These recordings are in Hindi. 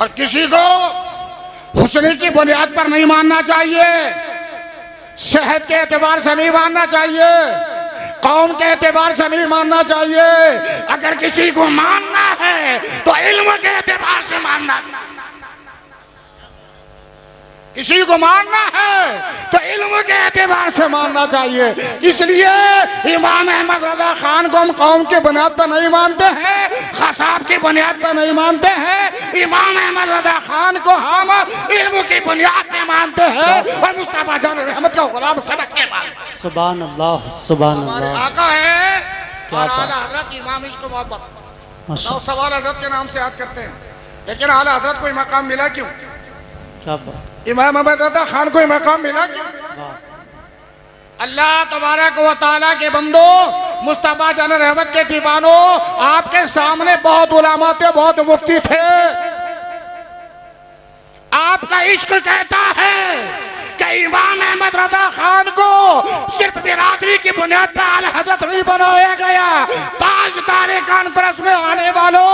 और किसी को हुस्न की बुनियाद पर नहीं मानना चाहिए, सेहत के एतबार से नहीं मानना चाहिए, कौम के एतबार से नहीं मानना चाहिए। अगर किसी को मानना है तो इल्म के एतबार से मानना चाहिए। किसी को मानना है तो इल्म के एतबार से मानना चाहिए। इसलिए इमाम अहमद रजा खान को हम कौम की बुनियाद पर नहीं मानते हैं, खसाब की बुनियाद पर नहीं मानते हैं। इमाम अहमद रजा खान को हम इल्म की बुनियाद पर मानते हैं और मुस्तफा जान रहमत का गुलाम समझ के मानते हैं। सुभान अल्लाह, सुभान अल्लाह। आका है और आला हजरत इमाम इश्क मोहब्बत। सवाल हजरत के नाम से याद करते हैं, लेकिन आला हजरत को मकाम मिला क्यों? क्या बात? इमाम अहमद रजा खान को मकाम मिला क्यों? अल्लाह तबारक व तआला के बंदो, मुस्तफा जान रहमत के दीवानो, आपके सामने बहुत उलमा थे, बहुत मुफ्ती थे। आपका इश्क कहता है कि इमाम अहमद रजा खान को सिर्फ बिरादरी की बुनियाद पर आला हजरत नहीं बनाया गया। ताजदार कॉन्फ्रेंस में आने वालों,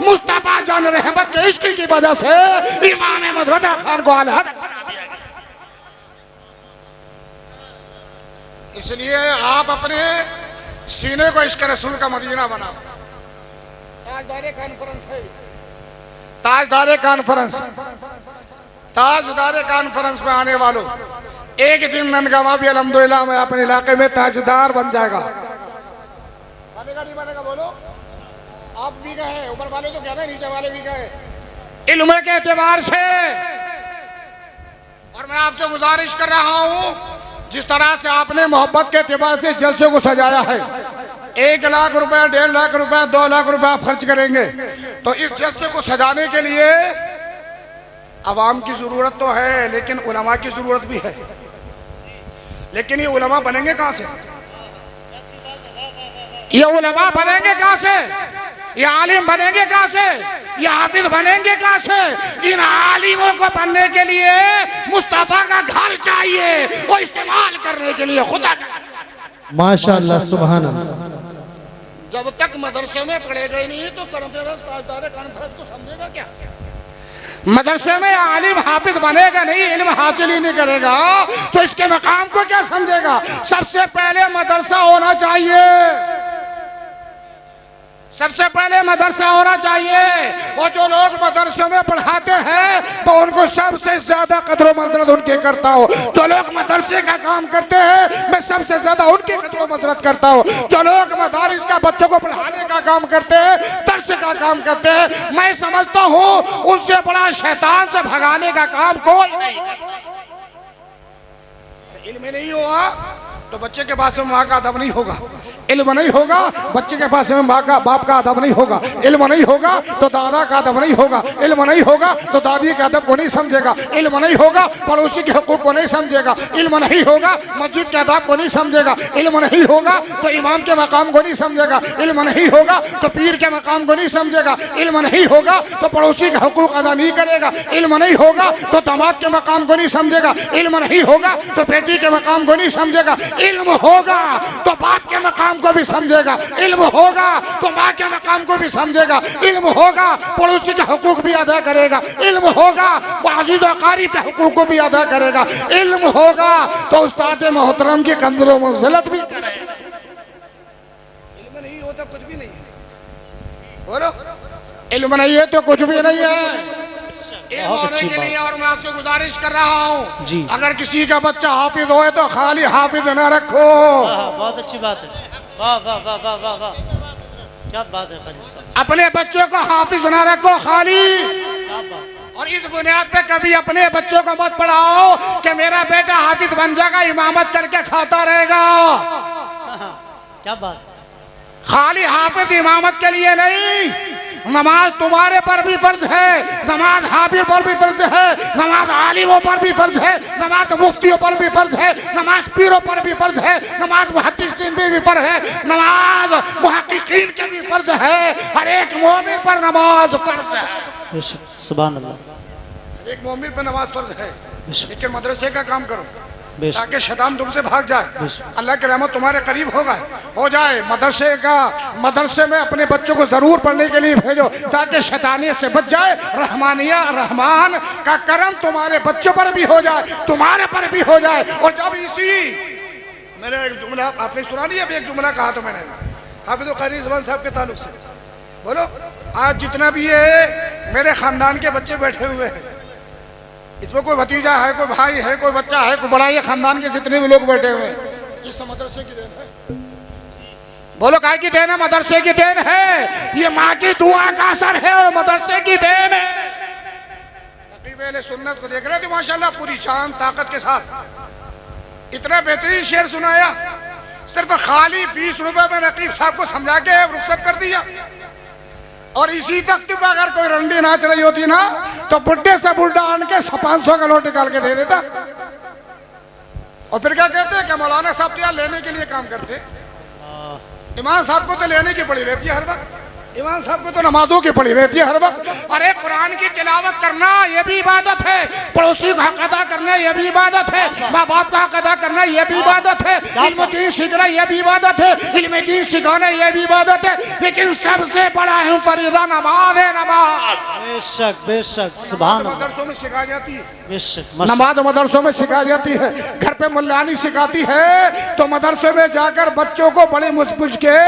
मुस्तफा जान रहमत के इश्क की वजह से इमाम अहमद रजा खान को आला हजरत बना दिया गया। इसलिए आप अपने सीने को इश्क रसूल का मदीना बनाओ। ताजदार कॉन्फ्रेंस है, ताजदार कॉन्फ्रेंस, ताजदार कॉन्फ्रेंस में आने वालों, एक दिन ननगवा भी अल्हम्दुलिल्लाह में अपने इलाके में ताजदार बन जाएगा। बनेगा नहीं बनेगा बोलो? आप भी गए, ऊपर वाले तो कह रहे, नीचे वाले भी गए। इल्म के एतबार से, और मैं आपसे गुजारिश कर रहा हूं, जिस तरह से आपने मोहब्बत के एतबार से जलसे को सजाया है, 1 लाख रुपए, 1.5 लाख रुपए, 2 लाख रुपए आप खर्च करेंगे, तो इस जलसे को सजाने के लिए अवाम की जरूरत तो है, लेकिन उलमा की जरूरत भी है। लेकिन ये उलमा बनेंगे कहां से? ये उलमा बनेंगे कहां से? ये आलिम बनेंगे कहां से? ये हाफिज बनेंगे कहां से? इन आलिमों को बनने के लिए मुस्तफा का घर चाहिए, वो इस्तेमाल करने के लिए खुदा का। माशाअल्लाह, सुभान अल्लाह। जब तक मदरसे में पढ़ेगा ही नहीं तो कॉन्फ्रेंस, ताजदार कॉन्फ्रेंस को समझेगा क्या? मदरसे में आलिम हाफिज बनेगा नहीं, इल्म हासिल ही नहीं करेगा, तो इसके मकाम को क्या समझेगा? सबसे पहले मदरसा होना चाहिए, सबसे पहले मदरसा होना चाहिए। और जो लोग मदरसे में पढ़ाते हैं तो उनको सबसे ज्यादा कदर मजरत उनके करता हूँ। जो लोग मदरसे का काम करते हैं मैं सबसे ज्यादा उनकी कदर मजरत करता हूँ। जो लोग मदारिस का बच्चों को पढ़ाने का काम करते हैं, दर्स का काम करते हैं, मैं समझता हूँ उनसे बड़ा शैतान से भगाने का काम कोई नहीं करता। इल्म नहीं हुआ तो बच्चे के पास में माँ का अदब नहीं होगा, इल्म नहीं होगा बच्चे के पास में माँ का बाप का अदब नहीं होगा, इल्म नहीं होगा तो दादा का अदब नहीं होगा, इल्म नहीं होगा तो दादी के अदब को नहीं समझेगा, इल्म नहीं होगा पड़ोसी के हुकूक को नहीं समझेगा, इल्म नहीं होगा मस्जिद के अदाब को नहीं समझेगा, इल्म नहीं होगा तो इमाम के मकाम को नहीं समझेगा, इल्म नहीं होगा तो पीर के मकाम को नहीं समझेगा, इल्म नहीं होगा तो पड़ोसी का हुकूक अदा नहीं करेगा, इल्म नहीं होगा तो दामाद के मकाम को नहीं समझेगा, इल्म नहीं होगा तो बेटी के मकाम को नहीं समझेगा, इल्म होगा तो बाप के मकाम को भी समझेगा, इल्म होगा तो माँ के मकाम को भी समझेगा, इल्म होगा पड़ोसी के हुकूक भी अदा करेगा, इल्म होगा अज़ीज़ व क़रीब के हुकूक को भी अदा करेगा, इल्म होगा तो उस्ताद मोहतरम की कंदरों में ज़िलत भी करेगा। इल्म नहीं हो तो कुछ भी नहीं है, बोलो इल्म नहीं है तो कुछ भी नहीं है। बहुत अच्छी बात। और मैं आपसे गुजारिश कर रहा हूँ जी, अगर किसी का बच्चा हाफिज होए तो खाली हाफिज न रखो। बहुत अच्छी बात है, वाह वाह वाह वाह वाह वाह, क्या बात है खालिद साहब। अपने बच्चों को हाफिज न रखो खाली, क्या बात। और इस बुनियाद पे कभी अपने बच्चों को मत पढ़ाओ कि मेरा बेटा हाफिज बन जाएगा, इमामत करके खाता रहेगा। क्या बात। खाली हाफिज इमामत के लिए नहीं, नमाज तुम्हारे पर भी फर्ज है, नमाज हाफिज पर भी फर्ज है, नमाज आलिमों पर भी फर्ज है, नमाज मुफ्तियों पर भी फर्ज है, नमाज पीरों पर भी फर्ज है, नमाज मुहद्दिसीन पे भी फर्ज है, नमाज मुहक्किकीन के भी फर्ज है, हर एक मोमिन पर नमाज फर्ज है। सुभान अल्लाह। एक मोमिन पर नमाज फर्ज है, लेकिन मदरसे का काम करो, बेशक। ताकि शैतान तुमसे भाग जाए। बेशक। अल्लाह की रहमत तुम्हारे करीब हो जाए। मदरसे में अपने बच्चों को जरूर पढ़ने के लिए भेजो ताकि शैतानियत से बच जाए। रहमान का करम तुम्हारे बच्चों पर भी हो जाए, तुम्हारे पर भी हो जाए। और जब इसी मैंने एक जुमला आपने सुना नहीं, अभी एक जुमला कहा तो मैंने हाफिज़ क़ारी ज़ुबान साहब के ताल्लुक से बोलो। आज जितना भी ये मेरे खानदान के बच्चे बैठे हुए हैं, इसमें कोई भतीजा है, कोई भाई है, कोई बच्चा है, कोई बड़ा, ये खानदान के जितने भी लोग बैठे हुए हैं, ये सब मदरसे की देन है। बोलो काय की देन है? मदरसे की देन है। ये माँ की दुआ का असर है और मदरसे की देन है। नकीब अहले सुन्नत को देख रहे थे माशाल्लाह, पूरी जान ताकत के साथ इतना बेहतरीन शेर सुनाया। सिर्फ खाली 20 रुपए में नकीब साहब को समझा के रुखसत कर दिया। और इसी तख्ते पर अगर कोई रंडी नाच रही होती ना तो बुढ़े से बुढ़ा आन के 500 का नोट निकाल के दे देता। और फिर क्या कहते हैं कि मौलाना साहब तो यार लेने के लिए काम करते, इमाम साहब को तो लेने की पड़ी रहती है हर वक्त, इमाम साहब को तो नमाजों की पड़ी रहती है हर वक्त। अरे कुरान की तिलावत करना ये भी इबादत है, पड़ोसी का हक अदा करना ये भी इबादत है, माँ बाप का हक अदा करना ये भी इबादत है, इल्म दीन सीखना ये भी इबादत है, इल्म दीन सिखाना ये भी इबादत है। लेकिन सबसे बड़ा है फरीदा नमाज है। नमाज बेशक बेशक, सुभान अल्लाह। मदरसों में सिखाई जाती है, बेशक नमाज मदरसों में सिखाई जाती है। घर पे मुल्लानी सिखाती है तो मदरसे में जाकर बच्चों को बड़े मुझ के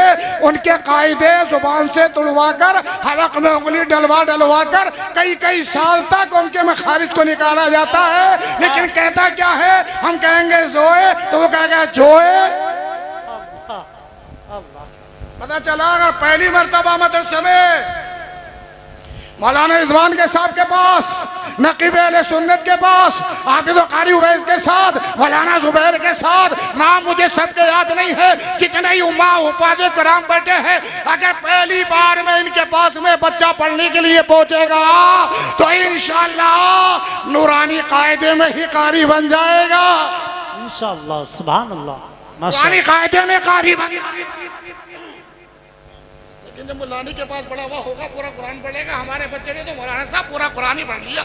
उनके कायदे जुबान से तुड़वा कर हलक में उंगली डलवा कर कई साल तक उनके में खारिज को निकाला जाता है। लेकिन कहता क्या है? हम कहेंगे जोए तो वो कहेगा जोए। पता चला अगर पहली मर्तबा मदरसे में मौलाना रिजवान के साहब के पास, नकीब अहले सुन्नत के पास, हाफिज़ क़ारी उवैस के साथ, मौलाना जुबैर के साथ, नाम मुझे सबके याद नहीं है, जितने ही उम्मा उपाधि कराम बैठे हैं, अगर पहली बार में इनके पास में बच्चा पढ़ने के लिए पहुंचेगा तो इंशाअल्लाह नूरानी कायदे में ही कारी बन जाएगा। इंशाअल्लाह, सुभान अल्लाह, नूरानी माशाअल्लाह। कायदे में कारी बन जाएगा। जब मौलानी के पास बड़ा हुआ होगा, पूरा कुरान पढ़ेगा। हमारे बच्चे ने तो मौलाना साहब पूरा कुरान ही पढ़ लिया,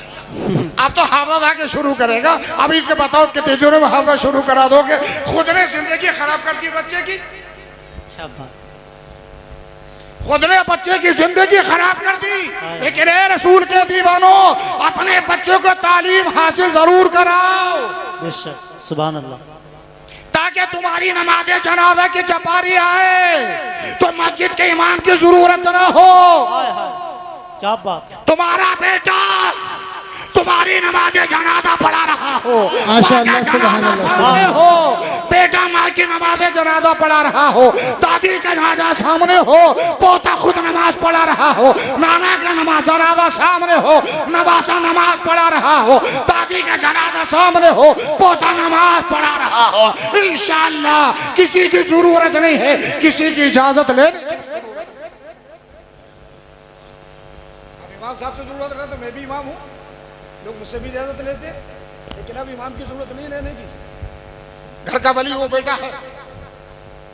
अब तो हाफिज़ आके शुरू करेगा। अब इसके बताओ कितने दिनों में हाफिज़ शुरू करा दोगे? खुद ने जिंदगी खराब कर दी बच्चे की, क्या बात, खुद ने बच्चे की जिंदगी खराब कर दी। लेकिन ए रसूल के दीवानों, अपने बच्चों को तालीम हासिल जरूर कराओ बेशक, सुभान अल्लाह। ताकि तुम्हारी नमाज़े जनाजा की जबारी आए तो मस्जिद के इमाम की जरूरत ना हो। हाय हाय, क्या बात, तुम्हारा बेटा तुम्हारी नमाज़े जनाजा पढ़ा रहा हो, माशाअल्लाह, सुभान अल्लाह, सामने हो, बेटा माँ की नमाज़े जनाजा पढ़ा रहा हो, दादी का जनाजा सामने हो, पोता खुद नमाज पढ़ा रहा हो, नाना का नमाज जनाजा सामने हो, नवासा नमाज पढ़ा रहा हो, दादी का जनाजा सामने हो, पोता नमाज पढ़ा रहा हो, इंशाअल्लाह किसी की जरूरत नहीं है किसी की इजाजत लेने। इमाम साहब से जरूरत है तो मैं भी इमाम हूँ, लोग मुझसे भी इजाजत लेते हैं, लेकिन अब इमाम की जरूरत नहीं लेने की। घर का वली वो बेटा है,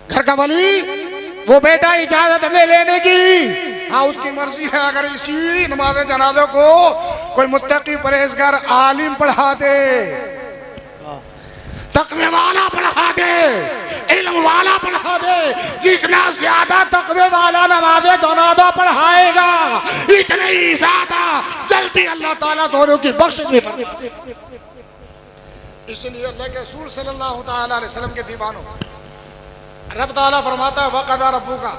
घर का वली वो बेटा इजाजत ले लेने की, हाँ उसकी मर्जी है। अगर इसी नमाज़े जनाजे को कोई मुत्तकी परहेजगार आलिम पढ़ा दे, तकवे वाला पढ़ा दे, इल्म वाला पढ़ा दे, जितना ज्यादा तकवे वाला नमाज़े जनाजा पढ़ाएगा इतने ही ज्यादा जल्दी अल्लाह ताला दोनों की बख्शिश भी फरमाएगा। इसलिए अल्लाह के रसूल सल्लल्लाहु ताला अलैहि वसल्लम के दीवानों, रब ताला फरमाता है वक़दा रब्बुका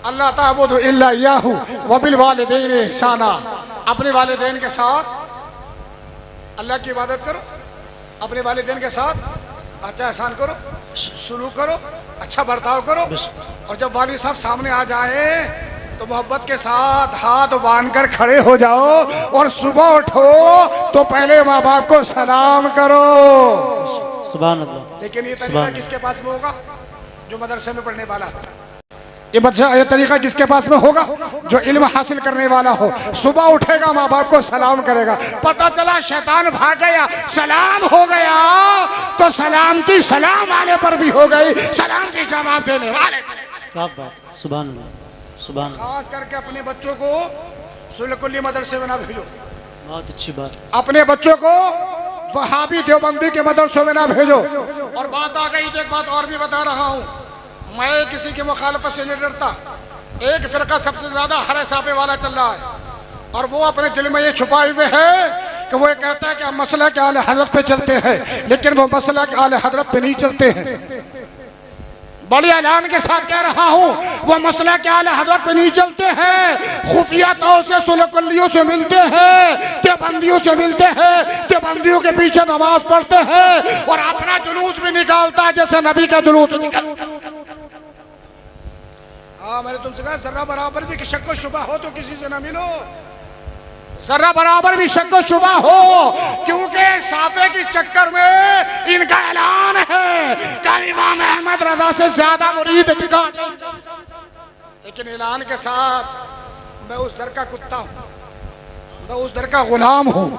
अल्ला ताबुदु इल्ला इय्याहु व बिल वालिदैनि इहसाना। अपने वालिदैन के साथ अल्लाह की इबादत करो, अपने वालिदैन के साथ अच्छा एहसान करो, सुलूक करो, अच्छा बर्ताव करो। और जब वालिद साहब सामने आ जाए तो मोहब्बत के साथ हाथ बांधकर खड़े हो जाओ और सुबह उठो तो पहले माँ बाप को सलाम करो। सुभान अल्लाह। लेकिन ये तरीका किसके पास में होगा? जो मदरसे में पढ़ने वाला है। ये तरीका किसके पास में होगा? जो इल्म हासिल करने वाला हो। सुबह उठेगा माँ बाप को सलाम करेगा, पता चला शैतान भाग गया, सलाम हो गया तो सलामती सलाम आने पर भी हो गई, सलाम की जवाब देने वाले। क्या बात, सुभान अल्लाह, सुभान अल्लाह। खास करके अपने बच्चों को सुलकुल्ली मदरसे में ना भेजो, बहुत अच्छी बात। अपने बच्चों को वहाबी देवबंदी के मदरसों में ना भेजो। और बात आ गई तो एक बात और भी बता रहा हूँ, मैं किसी की मुखालफत से नहीं डरता। एक फिरका सबसे ज्यादा हरे सापे वाला चल रहा है और वो अपने दिल में ये छुपाए हुए है कि वो ये कहता है कि हम मसला के आले हजरत पे चलते हैं, लेकिन वो मसला के आले हजरत पे नहीं चलते हैं। बड़ी ऐलान के साथ कह रहा हूँ, वो मसला के आले हजरत पे नहीं चलते हैं। खुफिया तौर से सुलकुल्लियों से मिलते हैं, देवबंदियों से मिलते हैं, देवबंदियों के पीछे नमाज पढ़ते हैं और अपना जुलूस भी निकालता है जैसे नबी का जुलूस निकलता। हाँ, मैंने तुमसे कहा जरा बराबर भी शक व शुबा हो तो किसी से ना मिलो, जरा बराबर भी शक व शुबा हो, क्योंकि साफे के चक्कर में इनका ऐलान है कि इमाम अहमद रजा से ज्यादा मुरीद दिखा। लेकिन ऐलान के साथ मैं उस दर का कुत्ता हूँ, मैं उस दर का गुलाम हूँ।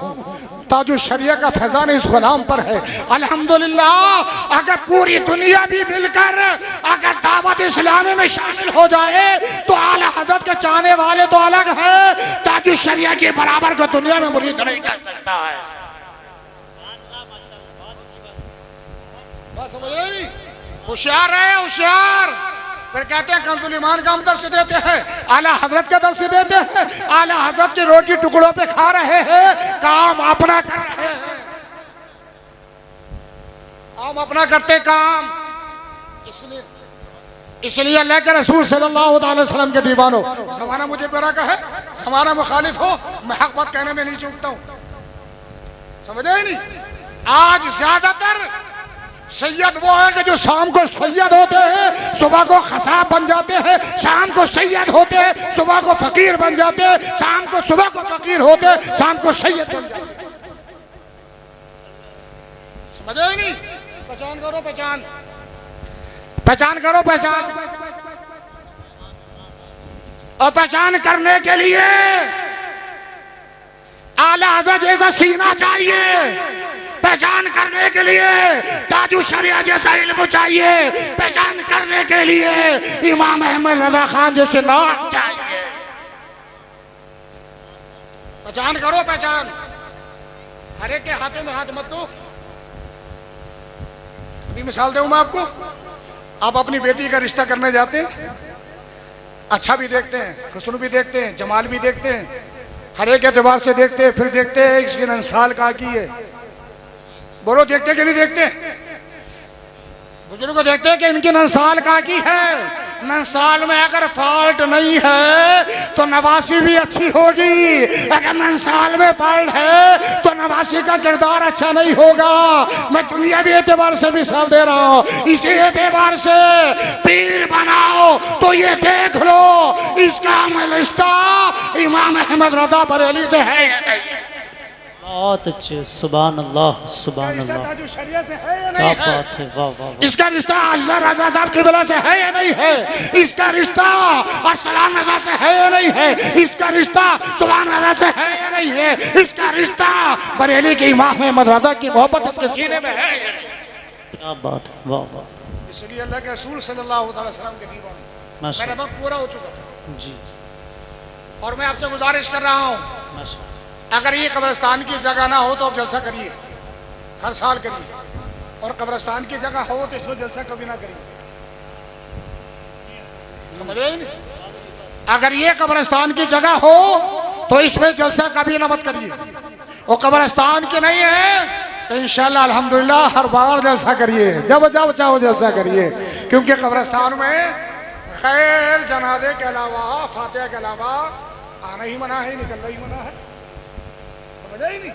ताजु शरिया का फैजान इस गुलाम पर है। अल्हम्दुलिल्लाह, अगर पूरी दुनिया भी मिलकर अगर दावत इस्लामी में शामिल हो जाए तो आला हज़रत के चाहने वाले तो अलग है, ताजु शरिया के बराबर को दुनिया में मुरीद नहीं कर सकता है। बात समझ रहे नहीं? होशियार है, होशियार। फिर कहते हैं कंजुल ईमान का हम दर्श देते हैं, आला हजरत का दर्श देते हैं। आला हजरत की रोटी टुकड़ों पे खा रहे हैं, काम अपना कर रहे हैं। हम अपना करते काम, इसलिए अल्लाह के रसूल सल्लल्लाहु अलैहि वसल्लम के दीवानो, ज़माना मुझे बुरा कहे, ज़माना मुखालिफ हो, मैं हक बात कहने में नहीं चूकता हूँ। समझे नहीं? आज ज्यादातर सैयद वो है कि जो शाम को सैयद होते हैं, सुबह को खसाब बन जाते हैं, शाम को सैयद होते हैं, सुबह को फकीर बन जाते हैं, शाम को सुबह को फकीर होते हैं, शाम को सैयद बन जाते हैं। समझे ही नहीं? पहचान करो, पहचान पहचान करो, पहचान। और पहचान करने के लिए आला हज़रत जैसा सीना चाहिए, पहचान करने के लिए ताजु शरिया जैसा इल्म चाहिए, पहचान करने के लिए इमाम अहमद रजा खान जैसे नाम चाहिए। पहचान करो, पहचान। हर एक के हाथों में हाथ मत दो। अभी मिसाल दूं मैं आपको, आप अपनी बेटी का रिश्ता करने जाते हैं, अच्छा भी देखते हैं, हुस्न भी देखते हैं, जमाल भी देखते हैं, हर एक एतबार से देखते हैं, फिर देखते हैं इसकी नंसाल कहाँ की है। बोलो, देखते कि नहीं देखते? बुजुर्ग को देखते हैं कि इनकी नंसाल कहाँ की है। नंसाल में अगर फॉल्ट नहीं है तो नवासी भी अच्छी होगी, अगर नंसाल में फॉल्ट है तो नवासी का किरदार अच्छा नहीं होगा। मैं दुनियावी एतबार से मिसाल दे रहा हूँ, इसी एतबार से पीर बनाओ तो ये देख लो इसका रिश्ता इमाम अहमद रजा बरेली से है या नहीं। बहुत अच्छे, सुभान अल्लाह, सुभान अल्लाह, क्या बात है, वाह वाह। इसका रिश्ता अजहर रजा साहब की वजह से है या नहीं है? इसका रिश्ता अरसलान रजा से है या नहीं है? इसका रिश्ता सुभान रजा से है या नहीं है? इसका रिश्ता बरेली के इमाम अहमद रजा की मोहब्बत इसके सीने में है या नहीं? क्या बात है, वाह वाह। इसलिए अल्लाह के रसूल सल्लल्लाहु अलैहि वसल्लम के दीवाने, मेरा वक्त पूरा हो चुका जी, और मैं आपसे गुजारिश कर रहा हूँ, माशा, अगर ये कब्रिस्तान की जगह ना हो तो आप जलसा करिए, हर साल करिए, और कब्रिस्तान की जगह हो तो इसमें जलसा कभी ना करिए। समझ रहे हैं? अगर ये कब्रिस्तान की जगह हो तो इसमें जलसा कभी ना मत करिए, और कब्रिस्तान की नहीं है तो इंशाल्लाह अल्हम्दुलिल्लाह हर बार जलसा करिए, जब जब चाहो जलसा करिए, क्योंकि कब्रिस्तान में खैर जनाजे के अलावा, फातिहा के अलावा आना ही मना है, निकलना ही मना है। समझा ही नहीं?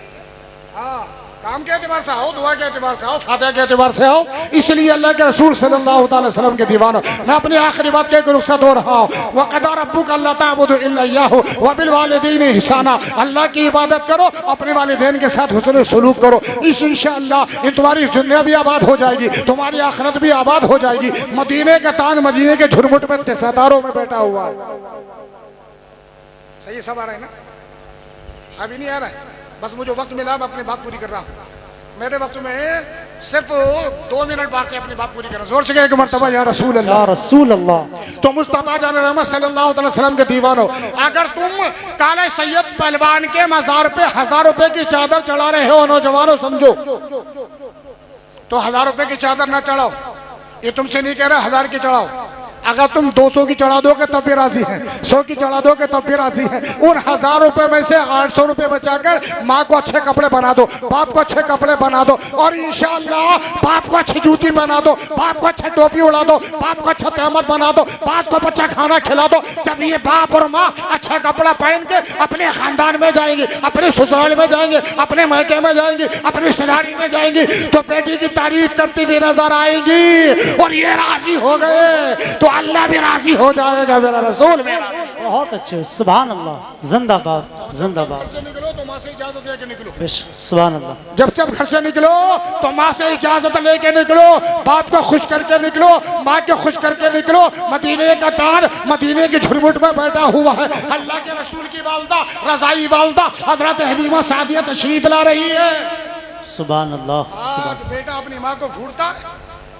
हाँ, काम के एतबार से आओ, दुआ के एतबार से आओ, फातिहा के एतबार से आओ। इसलिए अल्लाह के रसूल सल्लल्लाहु अलैहि वसल्लम के दीवाना, मैं अपनी आखिरी बात कहकर रुखसत हो रहा हूँ। वक़दा रब्बुका अल्ला ताबुदु इल्ला इय्याहु व बिल वालिदैनि इहसाना, अल्लाह की इबादत करो, अपने वालिदैन के साथ हुस्न सलूक करो। इस इंशाअल्लाह तुम्हारी दुनिया भी आबाद हो जाएगी, तुम्हारी आखिरत भी आबाद हो जाएगी। मदीने का तान मदीने के झुरमुट में सितारों में बैठा हुआ है। सही सब आ रहा है ना? अभी नहीं आ रहा है, बस मुझे वक्त मिला, मैं अपनी बात पूरी कर रहा हूँ। मेरे वक्त में सिर्फ 2 मिनट बाकी अपनी बात पूरी करो, जोर से एक मरतबा या रसूल या अल्लाह। रसूल अल्लाह। तो मुस्तफा जान रहमत सल्लल्लाहु अलैहि वसल्लम के दीवानो, अगर तुम काले सैयद पहलवान के मजार पे 1000 रुपए की चादर चढ़ा रहे हो नौजवानों, समझो तो 1000 रुपए की चादर ना चढ़ाओ, ये तुमसे नहीं कह रहा 1000 की चढ़ाओ। अगर तुम 200 की चढ़ा दोगे तब भी राजी है, 100 की चढ़ा दोगे तब भी राजी है। उन 1000 रुपए में से 800 रुपए बचाकर माँ को अच्छे कपड़े बना दो, बाप को अच्छे कपड़े बना दो, और इंशाअल्लाह बाप को अच्छी जूती बना दो, बाप को अच्छी टोपी उड़ा दो, बाप को अच्छा तहमत बना दो, बाप को अच्छा खाना खिला दो। जब ये बाप और माँ अच्छा कपड़ा पहन के अपने खानदान में जाएंगे, अपने ससुराल में जाएंगे, अपने मैके में जाएंगे, अपनी रिश्तेदारी में जाएंगे, तो बेटी की तारीफ करती हुई नजर आएंगी। और ये राजी हो गए तो अल्लाह भी राजी हो जाएगा, मेरा रसूल भी राजी। बहुत अच्छे, सुभान अल्लाह, जिंदाबाद जिंदाबाद। से निकलो तो माँ से इजाजत लेके निकलो, बेशक, सुभान अल्लाह। जब घर से निकलो तो माँ से इजाजत लेके निकलो, बाप को खुश करके निकलो, माँ को खुश करके निकलो। मदीने का ताज मदीने की झुरमुट में बैठा हुआ है, अल्लाह के रसूल की वालदा रजाई वालदा हजरत हलीमा सादिया तशरीफ ला रही है। सुभान अल्लाह। आज बेटा अपनी माँ को घूरता है,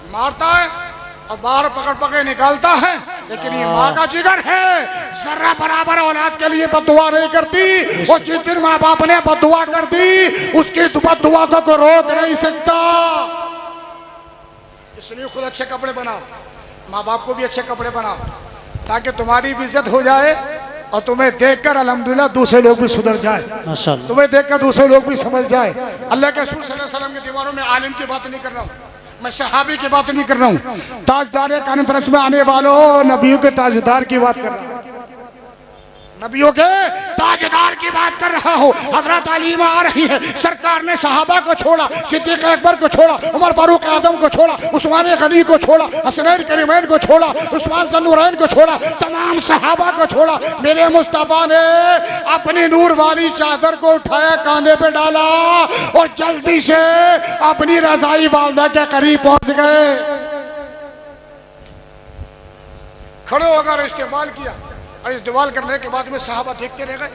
मारता है और बाहर पकड़ पकड़ निकालता है, लेकिन ये माँ का जिगर है, जर्रा बराबर औलाद के लिए बद्दुआ नहीं करती। और जिस दिन माँ बाप ने बद्दुआ कर दी उसकी बद्दुआ को कोई रोक नहीं सकता। इसलिए खुद अच्छे कपड़े बनाओ, माँ बाप को भी अच्छे कपड़े बनाओ, ताकि तुम्हारी भी इज्जत हो जाए और तुम्हें देखकर अल्हम्दुलिल्लाह दूसरे लोग भी सुधर जाए, माशाअल्लाह। तुम्हें देखकर दूसरे लोग भी समझ जाए। अल्लाह के रसूल सल्लल्लाहु अलैहि वसल्लम के दीवारों में आलिम की बात नहीं कर रहा हूँ, मैं सहाबी की बात नहीं कर रहा हूँ, ताजदार कानफरंस में आने वालों नबियों के ताजदार की बात कर रहा हूँ, नबियों के ताजदार की बात कर रहा हूँ। हजरत अलीमा आ रही है, सरकार ने सहाबा को छोड़ा, सिद्दीक अकबर को छोड़ा, उमर फारूक आजम को छोड़ा, उस्मान गनी को छोड़ा, हसनैन करीमैन को छोड़ा, उस्मान ज़न्नूरैन को छोड़ा, तमाम सहाबा को छोड़ा। मेरे मुस्तफा ने अपनी नूर वाली चादर को उठाया, कांधे पे डाला और जल्दी से अपनी रजाई वालदा के करीब पहुंच गए। खड़े होकर इस्तेमाल किया, और इस्तेमाल करने के बाद में सहाबा देखते रह गए,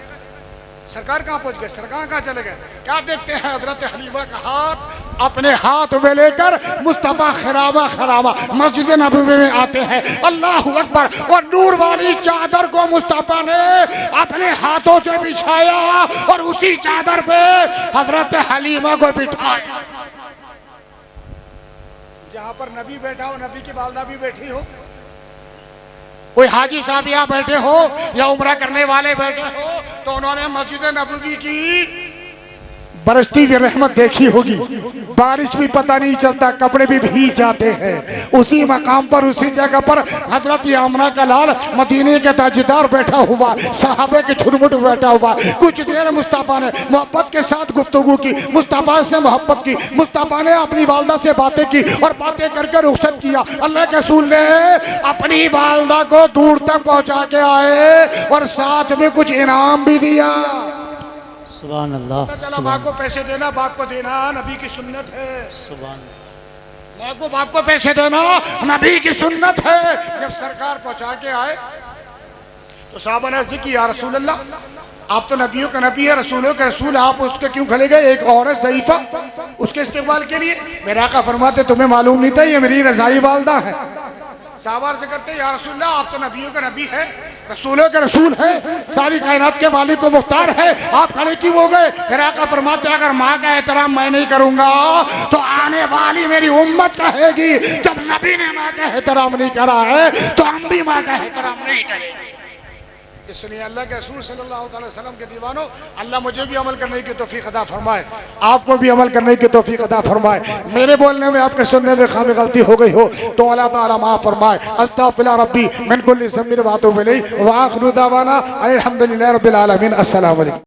सरकार कहाँ पहुंच गए, सरकार कहाँ चले गए। क्या देखते हैं, हजरत हलीमा का हाथ अपने हाथ में लेकर मुस्तफा खराबा खराबा मस्जिद नबवी में आते हैं, अल्लाह अकबर। और नूर वाली चादर को मुस्तफा ने अपने हाथों से बिछाया और उसी चादर पे हजरत हलीमा को बिठाया। जहां पर नबी बैठा हो, नबी की वालदा भी बैठी हो, कोई हाजी साहब यहाँ बैठे हो या उम्रा करने वाले बैठे हो, तो उन्होंने मस्जिद नबवी की बरसती हुई रहमत देखी होगी। बारिश भी पता नहीं चलता, कपड़े भी भीग जाते हैं। उसी मकाम पर, उसी जगह पर हजरत आमना का लाल मदीने के ताजदार बैठा हुआ, सहाबे के झुरमुट बैठा हुआ। कुछ देर मुस्तफा ने मोहब्बत के साथ गुफ्तगू की, मुस्तफा से मोहब्बत की, मुस्तफा ने अपनी वालदा से बातें की और बातें करके रुखसत किया। अल्लाह के रसूल ने अपनी वालदा को दूर तक पहुंचा के आए और साथ में कुछ इनाम भी दिया। सुभान अल्लाह। चला माँ को पैसे देना, बाप को देना नबी की सुन्नत है। सुभान माँ को बाप को पैसे देना नबी की सुन्नत है। जब सरकार पहुंचा के आए तो साहबा ने अर्ज की, या रसूल अल्लाह, आप तो नबियों का नबी है, रसूलों का रसूल, आप उसके क्यों खड़े गए, एक औरत ज़ईफा उसके इस्तेमाल के लिए? मेरे आका फरमाते, तुम्हें मालूम नहीं था ये मेरी रज़ाई वालदा है। साहबा से करते, या रसूल अल्लाह, आप तो नबियों का नबी है, रसूलों के रसूल है, सारी कायनात के मालिक को मुख्तार है, आप खड़े क्यों हो गए? मेरा आका फरमाते, अगर माँ का एहतराम मैं नहीं करूंगा तो आने वाली मेरी उम्मत कहेगी जब नबी ने माँ का एहतराम नहीं करा है तो हम भी माँ का एहतराम नहीं करेंगे। इसलिए अल्लाह के रसूल सल्लल्लाहु अलैहि वसल्लम के दीवानों, अल्लाह मुझे भी अमल करने की तौफीक अता फरमाए, आपको भी अमल करने की तौफीक अता फरमाए। मेरे बोलने में, आपके सुनने में खामी गलती हो गई हो तो अल्लाह ताला माफ फरमाए। अस्तगफिरुल्लाह रब्बी मिन कुल्ली ज़ंबिन व अतूबु इलैहि व आखिरु दावाना अनिल हम्दुलिल्लाहि रब्बिल आलमीन। अस्सलामु अलैकुम।